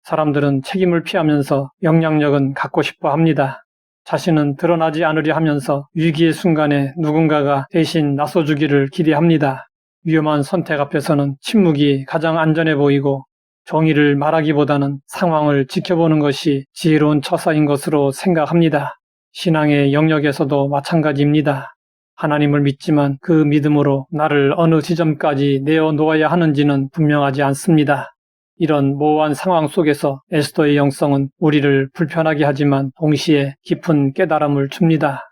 사람들은 책임을 피하면서 영향력은 갖고 싶어 합니다. 자신은 드러나지 않으려 하면서 위기의 순간에 누군가가 대신 나서주기를 기대합니다. 위험한 선택 앞에서는 침묵이 가장 안전해 보이고 정의를 말하기보다는 상황을 지켜보는 것이 지혜로운 처사인 것으로 생각합니다. 신앙의 영역에서도 마찬가지입니다. 하나님을 믿지만 그 믿음으로 나를 어느 지점까지 내어놓아야 하는지는 분명하지 않습니다. 이런 모호한 상황 속에서 에스더의 영성은 우리를 불편하게 하지만 동시에 깊은 깨달음을 줍니다.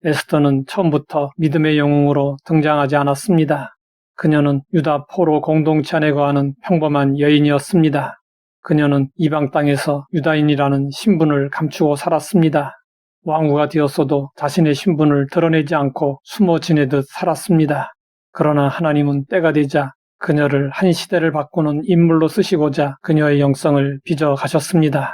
에스더는 처음부터 믿음의 영웅으로 등장하지 않았습니다. 그녀는 유다 포로 공동체 안에 거하는 평범한 여인이었습니다. 그녀는 이방 땅에서 유다인이라는 신분을 감추고 살았습니다. 왕후가 되었어도 자신의 신분을 드러내지 않고 숨어 지내듯 살았습니다. 그러나 하나님은 때가 되자 그녀를 한 시대를 바꾸는 인물로 쓰시고자 그녀의 영성을 빚어 가셨습니다.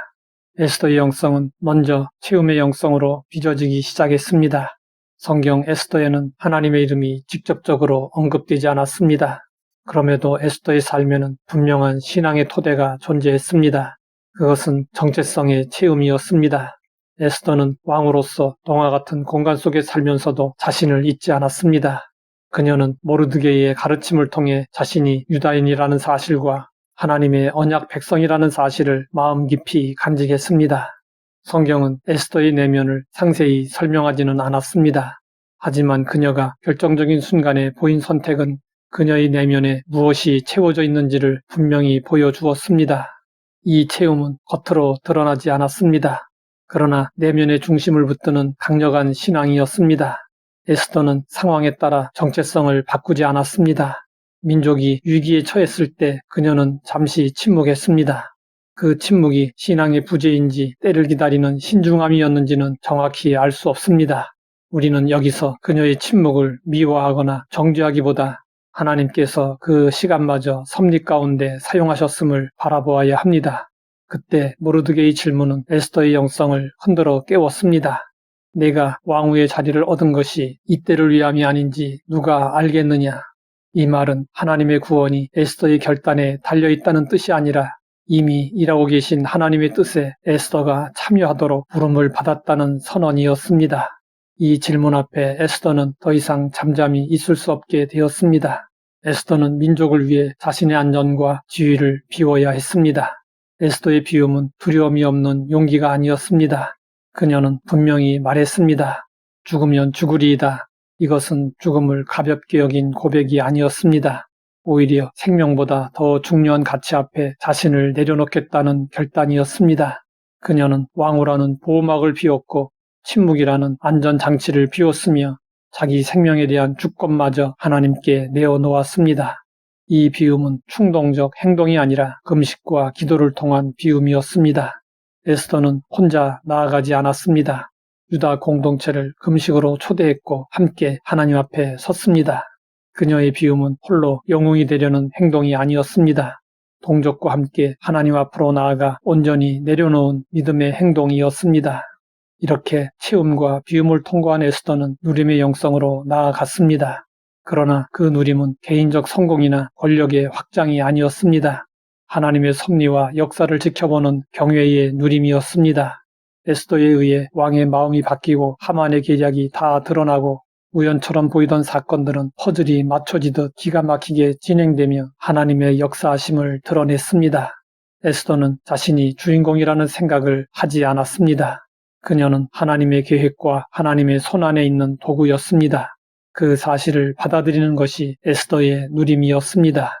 에스더의 영성은 먼저 체험의 영성으로 빚어지기 시작했습니다. 성경 에스더에는 하나님의 이름이 직접적으로 언급되지 않았습니다. 그럼에도 에스더의 삶에는 분명한 신앙의 토대가 존재했습니다. 그것은 정체성의 체험이었습니다. 에스더는 왕으로서 동화 같은 공간 속에 살면서도 자신을 잊지 않았습니다. 그녀는 모르드게이의 가르침을 통해 자신이 유다인이라는 사실과 하나님의 언약 백성이라는 사실을 마음 깊이 간직했습니다. 성경은 에스더의 내면을 상세히 설명하지는 않았습니다. 하지만 그녀가 결정적인 순간에 보인 선택은 그녀의 내면에 무엇이 채워져 있는지를 분명히 보여주었습니다. 이 체험은 겉으로 드러나지 않았습니다. 그러나 내면의 중심을 붙드는 강력한 신앙이었습니다. 에스더는 상황에 따라 정체성을 바꾸지 않았습니다. 민족이 위기에 처했을 때 그녀는 잠시 침묵했습니다. 그 침묵이 신앙의 부재인지 때를 기다리는 신중함이었는지는 정확히 알 수 없습니다. 우리는 여기서 그녀의 침묵을 미워하거나 정죄하기보다 하나님께서 그 시간마저 섭리 가운데 사용하셨음을 바라보아야 합니다. 그때 모르드게의 질문은 에스더의 영성을 흔들어 깨웠습니다. 내가 왕후의 자리를 얻은 것이 이때를 위함이 아닌지 누가 알겠느냐? 이 말은 하나님의 구원이 에스더의 결단에 달려있다는 뜻이 아니라 이미 일하고 계신 하나님의 뜻에 에스더가 참여하도록 부름을 받았다는 선언이었습니다. 이 질문 앞에 에스더는 더 이상 잠잠히 있을 수 없게 되었습니다. 에스더는 민족을 위해 자신의 안전과 지위를 비워야 했습니다. 에스더의 비움은 두려움이 없는 용기가 아니었습니다. 그녀는 분명히 말했습니다. 죽으면 죽으리이다. 이것은 죽음을 가볍게 여긴 고백이 아니었습니다. 오히려 생명보다 더 중요한 가치 앞에 자신을 내려놓겠다는 결단이었습니다. 그녀는 왕후라는 보호막을 비웠고 침묵이라는 안전장치를 비웠으며 자기 생명에 대한 주권마저 하나님께 내어놓았습니다. 이 비움은 충동적 행동이 아니라 금식과 기도를 통한 비움이었습니다. 에스더는 혼자 나아가지 않았습니다. 유다 공동체를 금식으로 초대했고 함께 하나님 앞에 섰습니다. 그녀의 비움은 홀로 영웅이 되려는 행동이 아니었습니다. 동족과 함께 하나님 앞으로 나아가 온전히 내려놓은 믿음의 행동이었습니다. 이렇게 체험과 비움을 통과한 에스더는 누림의 영성으로 나아갔습니다. 그러나 그 누림은 개인적 성공이나 권력의 확장이 아니었습니다. 하나님의 섭리와 역사를 지켜보는 경외의 누림이었습니다. 에스더에 의해 왕의 마음이 바뀌고 하만의 계략이 다 드러나고 우연처럼 보이던 사건들은 퍼즐이 맞춰지듯 기가 막히게 진행되며 하나님의 역사하심을 드러냈습니다. 에스더는 자신이 주인공이라는 생각을 하지 않았습니다. 그녀는 하나님의 계획과 하나님의 손안에 있는 도구였습니다. 그 사실을 받아들이는 것이 에스더의 누림이었습니다.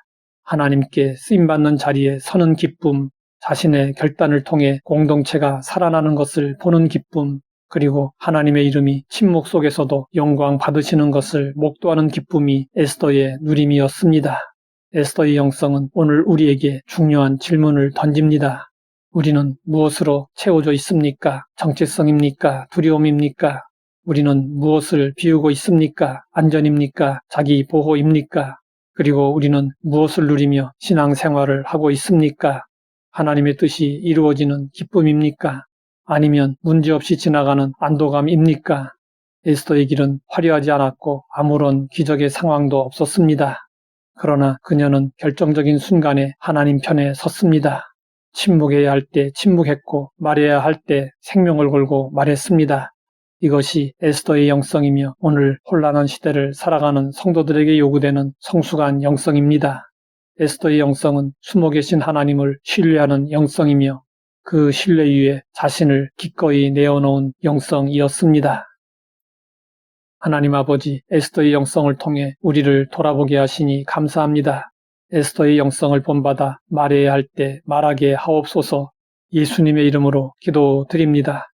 하나님께 쓰임받는 자리에 서는 기쁨, 자신의 결단을 통해 공동체가 살아나는 것을 보는 기쁨, 그리고 하나님의 이름이 침묵 속에서도 영광 받으시는 것을 목도하는 기쁨이 에스더의 누림이었습니다. 에스더의 영성은 오늘 우리에게 중요한 질문을 던집니다. 우리는 무엇으로 채워져 있습니까? 정체성입니까? 두려움입니까? 우리는 무엇을 비우고 있습니까? 안전입니까? 자기 보호입니까? 그리고 우리는 무엇을 누리며 신앙생활을 하고 있습니까? 하나님의 뜻이 이루어지는 기쁨입니까? 아니면 문제없이 지나가는 안도감입니까? 에스더의 길은 화려하지 않았고 아무런 기적의 상황도 없었습니다. 그러나 그녀는 결정적인 순간에 하나님 편에 섰습니다. 침묵해야 할 때 침묵했고 말해야 할 때 생명을 걸고 말했습니다. 이것이 에스더의 영성이며 오늘 혼란한 시대를 살아가는 성도들에게 요구되는 성숙한 영성입니다. 에스더의 영성은 숨어 계신 하나님을 신뢰하는 영성이며 그 신뢰 위에 자신을 기꺼이 내어놓은 영성이었습니다. 하나님 아버지, 에스더의 영성을 통해 우리를 돌아보게 하시니 감사합니다. 에스더의 영성을 본받아 말해야 할 때 말하게 하옵소서. 예수님의 이름으로 기도드립니다.